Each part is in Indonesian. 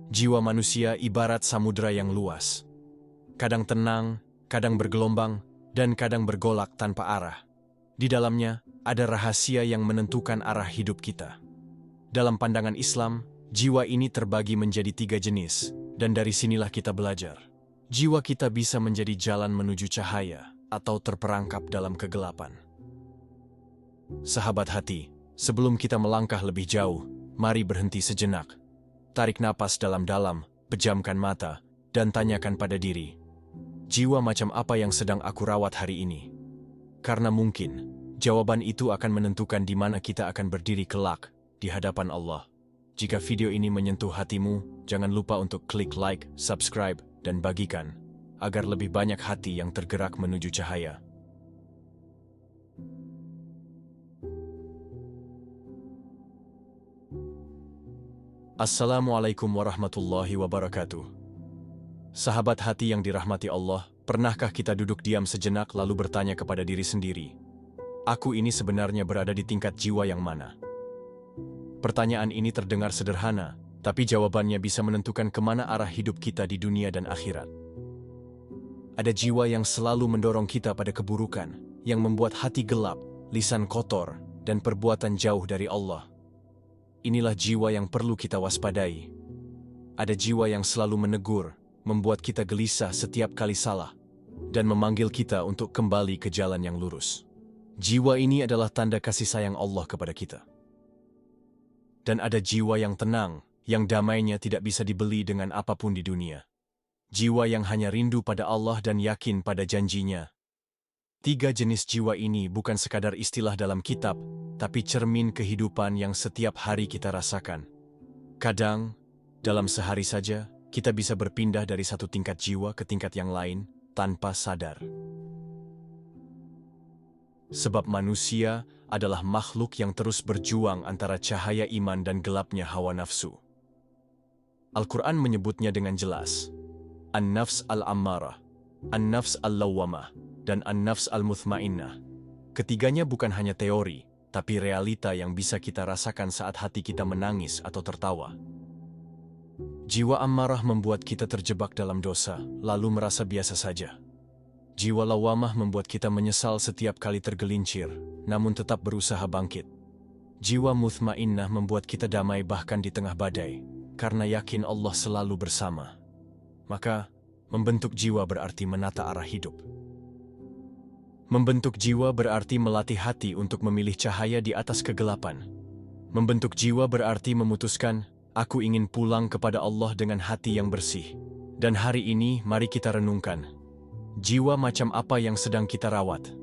Jiwa manusia ibarat samudera yang luas. Kadang tenang, kadang bergelombang, dan kadang bergolak tanpa arah. Di dalamnya ada rahasia yang menentukan arah hidup kita. Dalam pandangan Islam, jiwa ini terbagi menjadi 3 jenis, dan dari sinilah kita belajar. Jiwa kita bisa menjadi jalan menuju cahaya atau terperangkap dalam kegelapan. Sahabat hati, sebelum kita melangkah lebih jauh, mari berhenti sejenak. Tarik napas dalam-dalam, pejamkan mata, dan tanyakan pada diri, jiwa macam apa yang sedang aku rawat hari ini? Karena mungkin, jawaban itu akan menentukan di mana kita akan berdiri kelak di hadapan Allah. Jika video ini menyentuh hatimu, jangan lupa untuk klik like, subscribe, dan bagikan, agar lebih banyak hati yang tergerak menuju cahaya. Assalamualaikum warahmatullahi wabarakatuh. Sahabat hati yang dirahmati Allah, pernahkah kita duduk diam sejenak lalu bertanya kepada diri sendiri, aku ini sebenarnya berada di tingkat jiwa yang mana? Pertanyaan ini terdengar sederhana, tapi jawabannya bisa menentukan kemana arah hidup kita di dunia dan akhirat. Ada jiwa yang selalu mendorong kita pada keburukan, yang membuat hati gelap, lisan kotor, dan perbuatan jauh dari Allah. Inilah jiwa yang perlu kita waspadai. Ada jiwa yang selalu menegur, membuat kita gelisah setiap kali salah, dan memanggil kita untuk kembali ke jalan yang lurus. Jiwa ini adalah tanda kasih sayang Allah kepada kita. Dan ada jiwa yang tenang, yang damainya tidak bisa dibeli dengan apapun di dunia. Jiwa yang hanya rindu pada Allah dan yakin pada janjinya. 3 jenis jiwa ini bukan sekadar istilah dalam kitab, tapi cermin kehidupan yang setiap hari kita rasakan. Kadang, dalam sehari saja, kita bisa berpindah dari satu tingkat jiwa ke tingkat yang lain tanpa sadar. Sebab manusia adalah makhluk yang terus berjuang antara cahaya iman dan gelapnya hawa nafsu. Al-Quran menyebutnya dengan jelas, An-Nafs al-Ammarah, An-Nafs al-Lawwamah, dan An-Nafs al-Muthmainnah. Ketiganya bukan hanya teori, tapi realita yang bisa kita rasakan saat hati kita menangis atau tertawa. Jiwa ammarah membuat kita terjebak dalam dosa, lalu merasa biasa saja. Jiwa lawamah membuat kita menyesal setiap kali tergelincir, namun tetap berusaha bangkit. Jiwa muthmainnah membuat kita damai bahkan di tengah badai, karena yakin Allah selalu bersama. Maka, membentuk jiwa berarti menata arah hidup. Membentuk jiwa berarti melatih hati untuk memilih cahaya di atas kegelapan. Membentuk jiwa berarti memutuskan, aku ingin pulang kepada Allah dengan hati yang bersih. Dan hari ini mari kita renungkan, jiwa macam apa yang sedang kita rawat?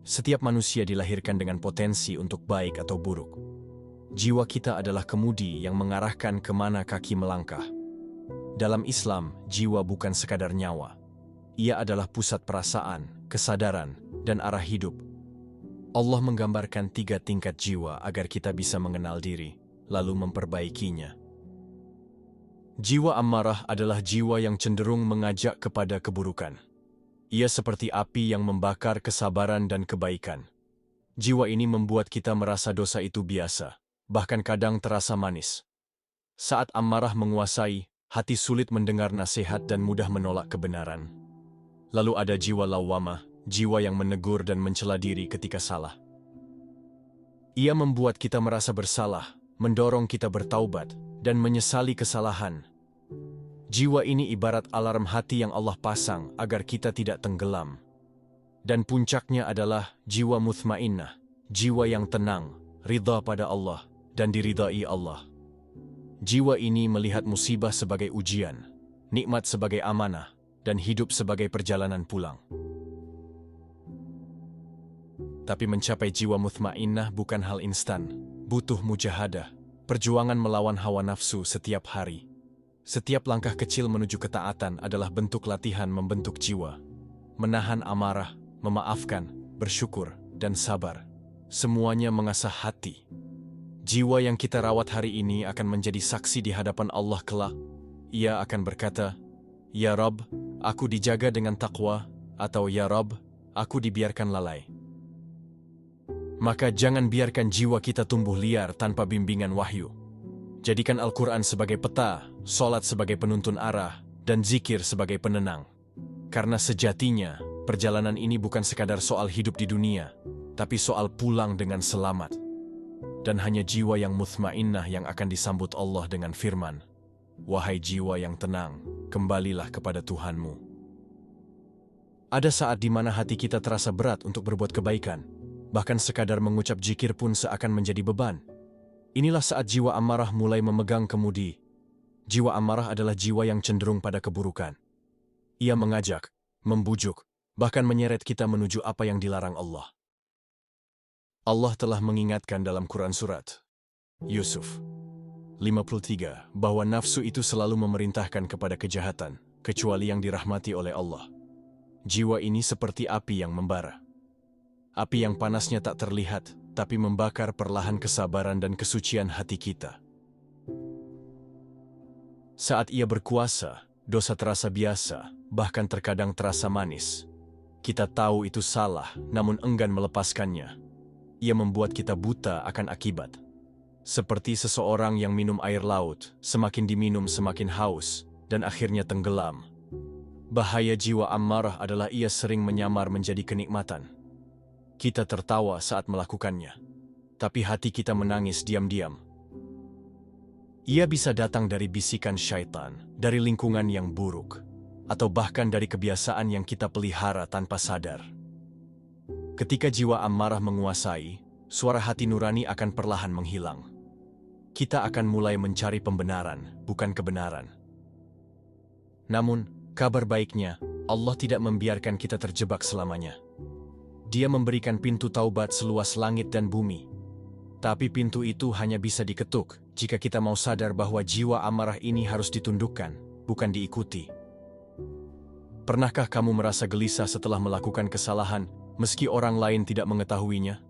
Setiap manusia dilahirkan dengan potensi untuk baik atau buruk. Jiwa kita adalah kemudi yang mengarahkan kemana kaki melangkah. Dalam Islam, jiwa bukan sekadar nyawa. Ia adalah pusat perasaan, kesadaran, dan arah hidup. Allah menggambarkan 3 tingkat jiwa agar kita bisa mengenal diri, lalu memperbaikinya. Jiwa ammarah adalah jiwa yang cenderung mengajak kepada keburukan. Ia seperti api yang membakar kesabaran dan kebaikan. Jiwa ini membuat kita merasa dosa itu biasa, bahkan kadang terasa manis. Saat ammarah menguasai, hati sulit mendengar nasihat dan mudah menolak kebenaran. Lalu ada jiwa lawamah, jiwa yang menegur dan mencela diri ketika salah. Ia membuat kita merasa bersalah, mendorong kita bertaubat, dan menyesali kesalahan. Jiwa ini ibarat alarm hati yang Allah pasang agar kita tidak tenggelam. Dan puncaknya adalah jiwa muthmainnah, jiwa yang tenang, ridha pada Allah, dan diridai Allah. Jiwa ini melihat musibah sebagai ujian, nikmat sebagai amanah, dan hidup sebagai perjalanan pulang. Tapi mencapai jiwa muthmainnah bukan hal instan, butuh mujahadah, perjuangan melawan hawa nafsu setiap hari. Setiap langkah kecil menuju ketaatan adalah bentuk latihan membentuk jiwa. Menahan amarah, memaafkan, bersyukur, dan sabar. Semuanya mengasah hati. Jiwa yang kita rawat hari ini akan menjadi saksi di hadapan Allah kelak. Ia akan berkata, Ya Rabb, aku dijaga dengan takwa, atau Ya Rabb, aku dibiarkan lalai. Maka jangan biarkan jiwa kita tumbuh liar tanpa bimbingan wahyu. Jadikan Al-Quran sebagai peta, sholat sebagai penuntun arah, dan zikir sebagai penenang. Karena sejatinya, perjalanan ini bukan sekadar soal hidup di dunia, tapi soal pulang dengan selamat. Dan hanya jiwa yang mutmainnah yang akan disambut Allah dengan firman, "Wahai jiwa yang tenang, kembalilah kepada Tuhanmu." Ada saat di mana hati kita terasa berat untuk berbuat kebaikan, bahkan sekadar mengucap zikir pun seakan menjadi beban. Inilah saat jiwa amarah mulai memegang kemudi. Jiwa amarah adalah jiwa yang cenderung pada keburukan. Ia mengajak, membujuk, bahkan menyeret kita menuju apa yang dilarang Allah. Allah telah mengingatkan dalam Quran Surat Yusuf 53 bahwa nafsu itu selalu memerintahkan kepada kejahatan, kecuali yang dirahmati oleh Allah. Jiwa ini seperti api yang membara. Api yang panasnya tak terlihat, tapi membakar perlahan kesabaran dan kesucian hati kita. Saat ia berkuasa, dosa terasa biasa, bahkan terkadang terasa manis. Kita tahu itu salah, namun enggan melepaskannya. Ia membuat kita buta akan akibat. Seperti seseorang yang minum air laut, semakin diminum semakin haus, dan akhirnya tenggelam. Bahaya jiwa amarah adalah ia sering menyamar menjadi kenikmatan. Kita tertawa saat melakukannya, tapi hati kita menangis diam-diam. Ia bisa datang dari bisikan syaitan, dari lingkungan yang buruk, atau bahkan dari kebiasaan yang kita pelihara tanpa sadar. Ketika jiwa amarah menguasai, suara hati nurani akan perlahan menghilang. Kita akan mulai mencari pembenaran, bukan kebenaran. Namun, kabar baiknya, Allah tidak membiarkan kita terjebak selamanya. Dia memberikan pintu taubat seluas langit dan bumi. Tapi pintu itu hanya bisa diketuk jika kita mau sadar bahwa jiwa amarah ini harus ditundukkan, bukan diikuti. Pernahkah kamu merasa gelisah setelah melakukan kesalahan, meski orang lain tidak mengetahuinya?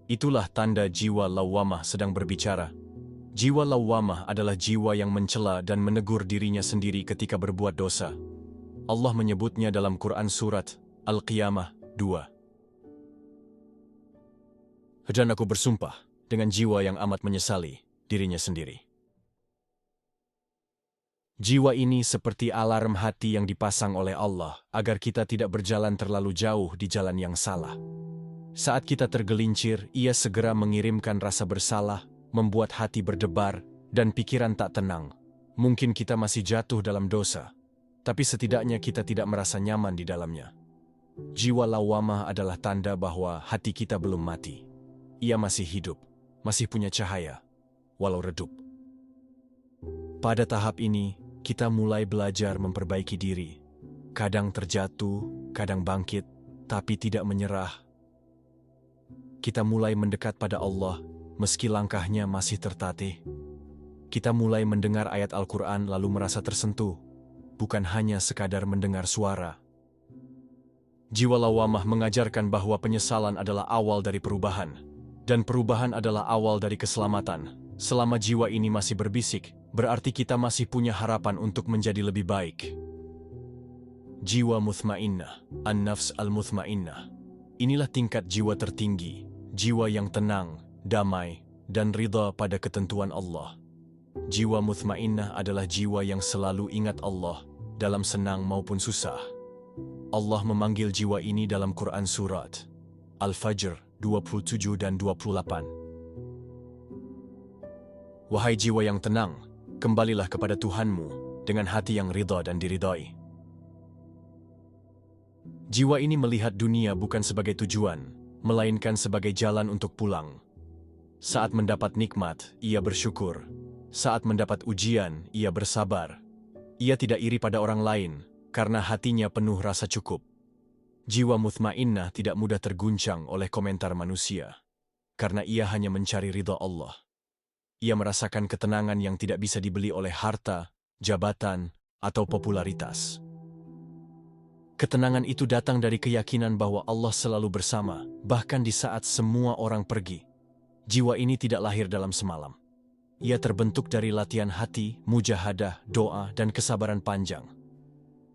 Itulah tanda jiwa lawwamah sedang berbicara. Jiwa lawwamah adalah jiwa yang mencela dan menegur dirinya sendiri ketika berbuat dosa. Allah menyebutnya dalam Quran Surat Al-Qiyamah 2. Dan aku bersumpah dengan jiwa yang amat menyesali dirinya sendiri. Jiwa ini seperti alarm hati yang dipasang oleh Allah agar kita tidak berjalan terlalu jauh di jalan yang salah. Saat kita tergelincir, ia segera mengirimkan rasa bersalah, membuat hati berdebar, dan pikiran tak tenang. Mungkin kita masih jatuh dalam dosa, tapi setidaknya kita tidak merasa nyaman di dalamnya. Jiwa lawwamah adalah tanda bahwa hati kita belum mati. Ia masih hidup, masih punya cahaya, walau redup. Pada tahap ini, kita mulai belajar memperbaiki diri. Kadang terjatuh, kadang bangkit, tapi tidak menyerah. Kita mulai mendekat pada Allah, meski langkahnya masih tertatih. Kita mulai mendengar ayat Al-Quran lalu merasa tersentuh, bukan hanya sekadar mendengar suara. Jiwa lawwamah mengajarkan bahwa penyesalan adalah awal dari perubahan, dan perubahan adalah awal dari keselamatan. Selama jiwa ini masih berbisik, berarti kita masih punya harapan untuk menjadi lebih baik. Jiwa mutmainnah, an-nafs al-mutmainnah. Inilah tingkat jiwa tertinggi, jiwa yang tenang, damai, dan ridha pada ketentuan Allah. Jiwa mutmainnah adalah jiwa yang selalu ingat Allah, dalam senang maupun susah. Allah memanggil jiwa ini dalam Quran Surat Al-Fajr 27 dan 28. Wahai jiwa yang tenang, kembalilah kepada Tuhanmu dengan hati yang ridha dan diridhai. Jiwa ini melihat dunia bukan sebagai tujuan, melainkan sebagai jalan untuk pulang. Saat mendapat nikmat, ia bersyukur. Saat mendapat ujian, ia bersabar. Ia tidak iri pada orang lain, karena hatinya penuh rasa cukup. Jiwa mutmainnah tidak mudah terguncang oleh komentar manusia, karena ia hanya mencari ridha Allah. Ia merasakan ketenangan yang tidak bisa dibeli oleh harta, jabatan, atau popularitas. Ketenangan itu datang dari keyakinan bahwa Allah selalu bersama, bahkan di saat semua orang pergi. Jiwa ini tidak lahir dalam semalam. Ia terbentuk dari latihan hati, mujahadah, doa, dan kesabaran panjang.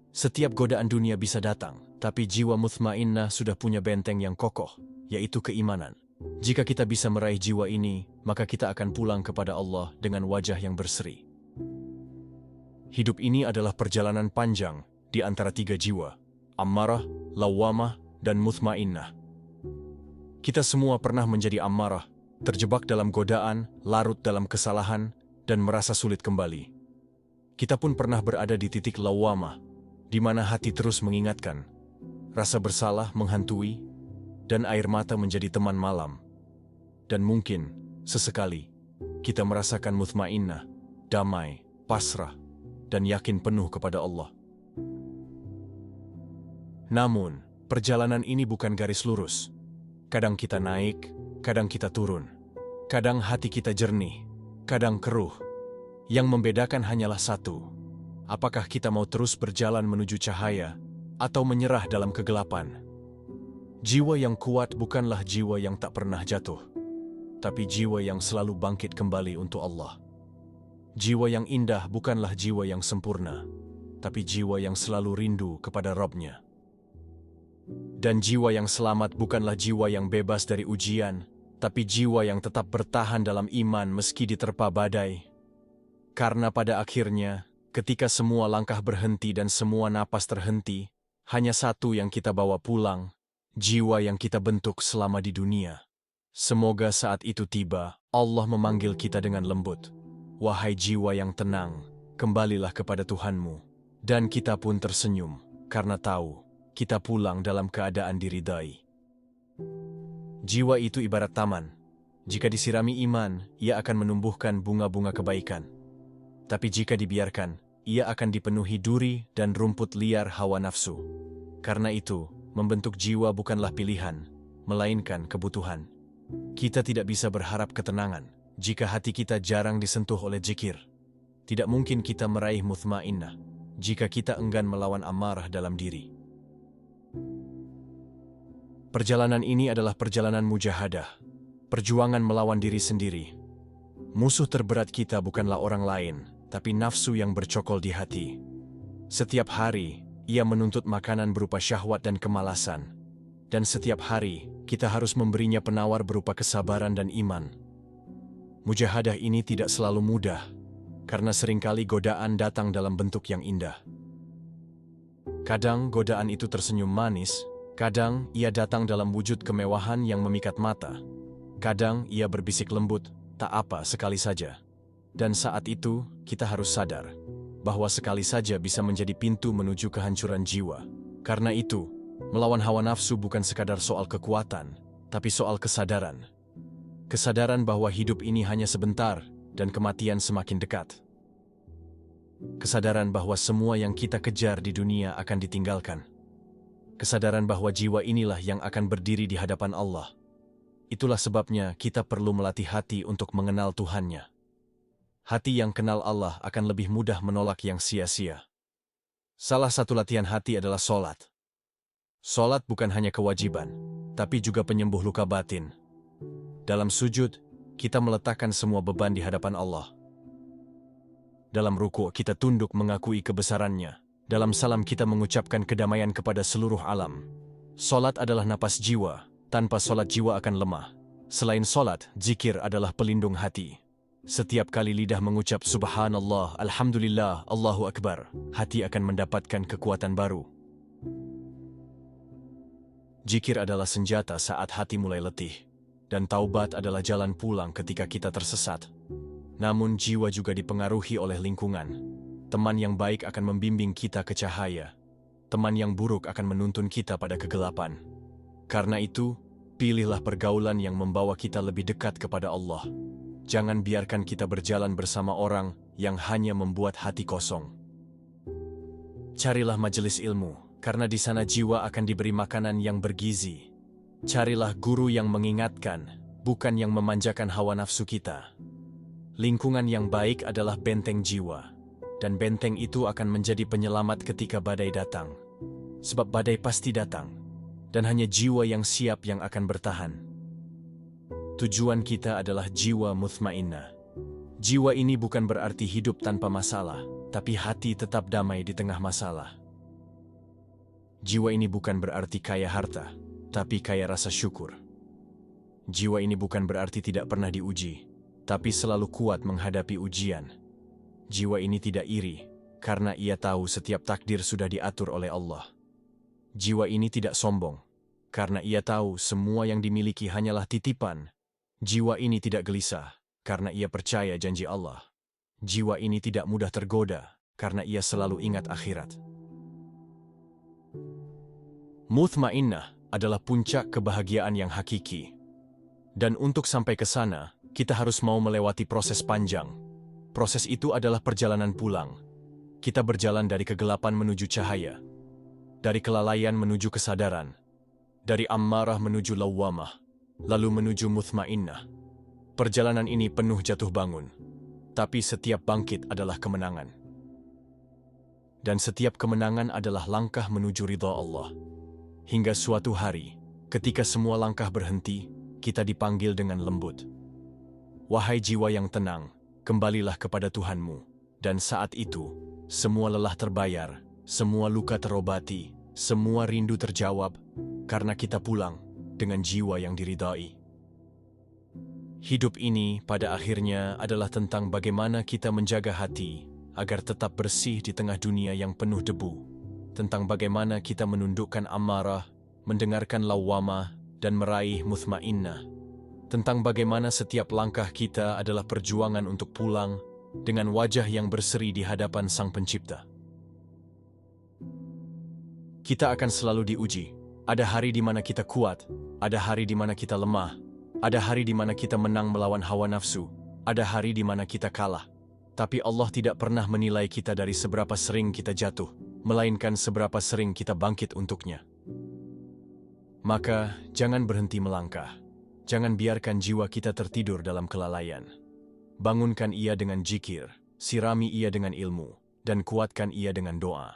Setiap godaan dunia bisa datang, tapi jiwa mutmainnah sudah punya benteng yang kokoh, yaitu keimanan. Jika kita bisa meraih jiwa ini, maka kita akan pulang kepada Allah dengan wajah yang berseri. Hidup ini adalah perjalanan panjang di antara 3 jiwa, ammarah, lawwamah, dan mutmainnah. Kita semua pernah menjadi ammarah, terjebak dalam godaan, larut dalam kesalahan, dan merasa sulit kembali. Kita pun pernah berada di titik lawwamah, di mana hati terus mengingatkan, rasa bersalah menghantui, dan air mata menjadi teman malam. Dan mungkin, sesekali, kita merasakan mutmainnah, damai, pasrah, dan yakin penuh kepada Allah. Namun, perjalanan ini bukan garis lurus. Kadang kita naik, kadang kita turun. Kadang hati kita jernih, kadang keruh. Yang membedakan hanyalah satu. Apakah kita mau terus berjalan menuju cahaya, atau menyerah dalam kegelapan? Jiwa yang kuat bukanlah jiwa yang tak pernah jatuh, tapi jiwa yang selalu bangkit kembali untuk Allah. Jiwa yang indah bukanlah jiwa yang sempurna, tapi jiwa yang selalu rindu kepada Rabb-Nya. Dan jiwa yang selamat bukanlah jiwa yang bebas dari ujian, tapi jiwa yang tetap bertahan dalam iman meski diterpa badai. Karena pada akhirnya, ketika semua langkah berhenti dan semua napas terhenti, hanya satu yang kita bawa pulang, jiwa yang kita bentuk selama di dunia. Semoga saat itu tiba, Allah memanggil kita dengan lembut. Wahai jiwa yang tenang, kembalilah kepada Tuhanmu. Dan kita pun tersenyum, karena tahu, kita pulang dalam keadaan diridai. Jiwa itu ibarat taman. Jika disirami iman, ia akan menumbuhkan bunga-bunga kebaikan. Tapi jika dibiarkan, ia akan dipenuhi duri dan rumput liar hawa nafsu. Karena itu, membentuk jiwa bukanlah pilihan, melainkan kebutuhan. Kita tidak bisa berharap ketenangan jika hati kita jarang disentuh oleh zikir. Tidak mungkin kita meraih mutmainnah jika kita enggan melawan amarah dalam diri. Perjalanan ini adalah perjalanan mujahadah, perjuangan melawan diri sendiri. Musuh terberat kita bukanlah orang lain, tapi nafsu yang bercokol di hati. Setiap hari, ia menuntut makanan berupa syahwat dan kemalasan. Dan setiap hari, kita harus memberinya penawar berupa kesabaran dan iman. Mujahadah ini tidak selalu mudah, karena seringkali godaan datang dalam bentuk yang indah. Kadang godaan itu tersenyum manis, kadang ia datang dalam wujud kemewahan yang memikat mata. Kadang ia berbisik lembut, tak apa sekali saja. Dan saat itu, kita harus sadar bahwa sekali saja bisa menjadi pintu menuju kehancuran jiwa. Karena itu, melawan hawa nafsu bukan sekadar soal kekuatan, tapi soal kesadaran. Kesadaran bahwa hidup ini hanya sebentar dan kematian semakin dekat. Kesadaran bahwa semua yang kita kejar di dunia akan ditinggalkan. Kesadaran bahwa jiwa inilah yang akan berdiri di hadapan Allah. Itulah sebabnya kita perlu melatih hati untuk mengenal Tuhannya. Hati yang kenal Allah akan lebih mudah menolak yang sia-sia. Salah satu latihan hati adalah sholat. Sholat bukan hanya kewajiban, tapi juga penyembuh luka batin. Dalam sujud, kita meletakkan semua beban di hadapan Allah. Dalam ruku' kita tunduk mengakui kebesarannya. Dalam salam kita mengucapkan kedamaian kepada seluruh alam. Sholat adalah napas jiwa. Tanpa sholat jiwa akan lemah. Selain sholat, zikir adalah pelindung hati. Setiap kali lidah mengucap subhanallah, alhamdulillah, Allahu akbar, hati akan mendapatkan kekuatan baru. Zikir adalah senjata saat hati mulai letih. Dan taubat adalah jalan pulang ketika kita tersesat. Namun jiwa juga dipengaruhi oleh lingkungan. Teman yang baik akan membimbing kita ke cahaya. Teman yang buruk akan menuntun kita pada kegelapan. Karena itu, pilihlah pergaulan yang membawa kita lebih dekat kepada Allah. Jangan biarkan kita berjalan bersama orang yang hanya membuat hati kosong. Carilah majelis ilmu, karena di sana jiwa akan diberi makanan yang bergizi. Carilah guru yang mengingatkan, bukan yang memanjakan hawa nafsu kita. Lingkungan yang baik adalah benteng jiwa. Dan benteng itu akan menjadi penyelamat ketika badai datang. Sebab badai pasti datang. Dan hanya jiwa yang siap yang akan bertahan. Tujuan kita adalah jiwa mutmainnah. Jiwa ini bukan berarti hidup tanpa masalah, tapi hati tetap damai di tengah masalah. Jiwa ini bukan berarti kaya harta, tapi kaya rasa syukur. Jiwa ini bukan berarti tidak pernah diuji, tapi selalu kuat menghadapi ujian. Jiwa ini tidak iri, karena ia tahu setiap takdir sudah diatur oleh Allah. Jiwa ini tidak sombong, karena ia tahu semua yang dimiliki hanyalah titipan. Jiwa ini tidak gelisah, karena ia percaya janji Allah. Jiwa ini tidak mudah tergoda, karena ia selalu ingat akhirat. Mutmainnah adalah puncak kebahagiaan yang hakiki. Dan untuk sampai ke sana, kita harus mau melewati proses panjang. Proses itu adalah perjalanan pulang. Kita berjalan dari kegelapan menuju cahaya, dari kelalaian menuju kesadaran, dari ammarah menuju lawwamah, lalu menuju mutmainnah. Perjalanan ini penuh jatuh bangun, tapi setiap bangkit adalah kemenangan. Dan setiap kemenangan adalah langkah menuju ridha Allah. Hingga suatu hari, ketika semua langkah berhenti, kita dipanggil dengan lembut. Wahai jiwa yang tenang, kembalilah kepada Tuhanmu. Dan saat itu, semua lelah terbayar, semua luka terobati, semua rindu terjawab, karena kita pulang dengan jiwa yang diridai. Hidup ini pada akhirnya adalah tentang bagaimana kita menjaga hati agar tetap bersih di tengah dunia yang penuh debu. Tentang bagaimana kita menundukkan amarah, mendengarkan lawwamah, dan meraih mutmainnah. Tentang bagaimana setiap langkah kita adalah perjuangan untuk pulang dengan wajah yang berseri di hadapan Sang Pencipta. Kita akan selalu diuji. Ada hari di mana kita kuat, ada hari di mana kita lemah, ada hari di mana kita menang melawan hawa nafsu, ada hari di mana kita kalah. Tapi Allah tidak pernah menilai kita dari seberapa sering kita jatuh, melainkan seberapa sering kita bangkit untuknya. Maka, jangan berhenti melangkah. Jangan biarkan jiwa kita tertidur dalam kelalaian. Bangunkan ia dengan zikir, sirami ia dengan ilmu, dan kuatkan ia dengan doa.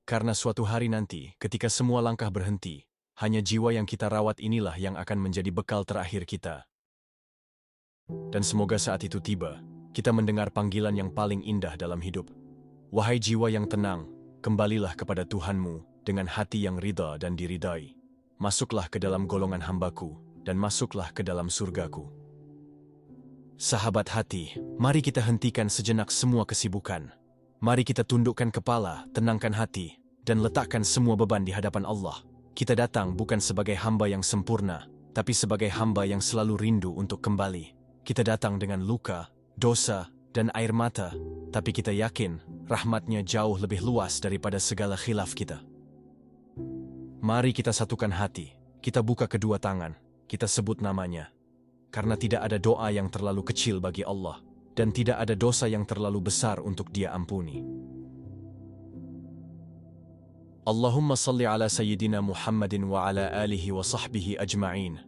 Karena suatu hari nanti, ketika semua langkah berhenti, hanya jiwa yang kita rawat inilah yang akan menjadi bekal terakhir kita. Dan semoga saat itu tiba, kita mendengar panggilan yang paling indah dalam hidup. Wahai jiwa yang tenang, kembalilah kepada Tuhanmu dengan hati yang ridha dan diridai. Masuklah ke dalam golongan hambaku, dan masuklah ke dalam surgaku. Sahabat hati, mari kita hentikan sejenak semua kesibukan. Mari kita tundukkan kepala, tenangkan hati, dan letakkan semua beban di hadapan Allah. Kita datang bukan sebagai hamba yang sempurna, tapi sebagai hamba yang selalu rindu untuk kembali. Kita datang dengan luka, dosa, dan air mata, tapi kita yakin rahmatnya jauh lebih luas daripada segala khilaf kita. Mari kita satukan hati, kita buka kedua tangan, kita sebut namanya. Karena tidak ada doa yang terlalu kecil bagi Allah, dan tidak ada dosa yang terlalu besar untuk Dia ampuni. Allahumma salli ala Sayyidina Muhammadin wa ala alihi wa sahbihi ajma'in.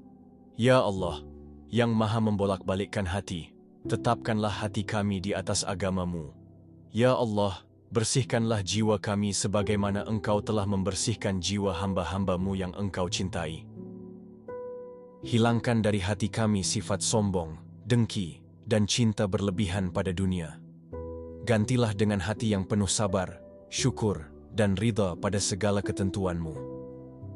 Ya Allah, yang maha membolak-balikkan hati, tetapkanlah hati kami di atas agama-Mu. Ya Allah, bersihkanlah jiwa kami sebagaimana Engkau telah membersihkan jiwa hamba-hamba-Mu yang Engkau cintai. Hilangkan dari hati kami sifat sombong, dengki, dan cinta berlebihan pada dunia. Gantilah dengan hati yang penuh sabar, syukur, dan ridha pada segala ketentuan-Mu.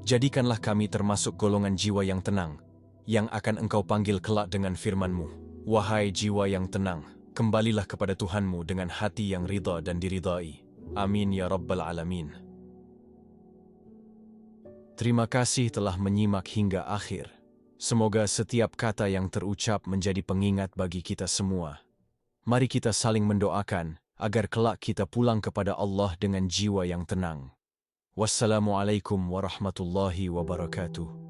Jadikanlah kami termasuk golongan jiwa yang tenang, yang akan Engkau panggil kelak dengan firman-Mu. Wahai jiwa yang tenang, kembalilah kepada Tuhanmu dengan hati yang ridha dan diridai. Amin ya Rabbal Alamin. Terima kasih telah menyimak hingga akhir. Semoga setiap kata yang terucap menjadi pengingat bagi kita semua. Mari kita saling mendoakan, agar kelak kita pulang kepada Allah dengan jiwa yang tenang. Wassalamualaikum warahmatullahi wabarakatuh.